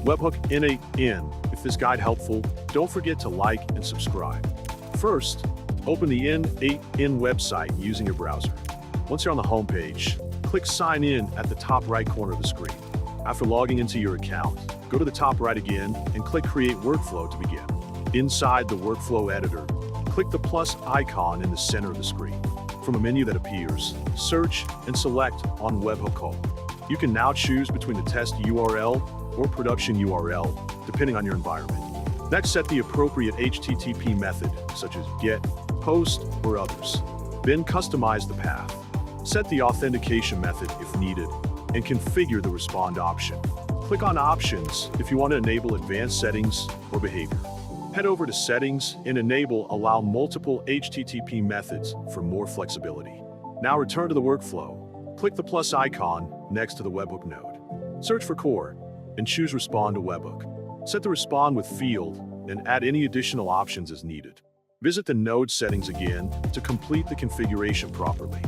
Webhook N8N. If this guide helpful, don't forget to like and subscribe. First, open the N8N website using your browser. Once you're on the home page, click Sign In at the top right corner of the screen. After logging into your account, go to the top right again and click Create Workflow to begin. Inside the workflow editor, click the plus icon in the center of the screen. From a menu that appears, search and select on webhook. You can now choose between the test URL or production URL, depending on your environment. Next, set the appropriate HTTP method, such as GET, POST, or others. Then customize the path. Set the authentication method if needed, and configure the respond option. Click on Options if you want to enable advanced settings or behavior. Head over to Settings and enable Allow multiple HTTP methods for more flexibility. Now return to the workflow. Click the plus icon next to the webhook node. Search for core and choose Respond to Webhook. Set the Respond with field and add any additional options as needed. Visit the node settings again to complete the configuration properly.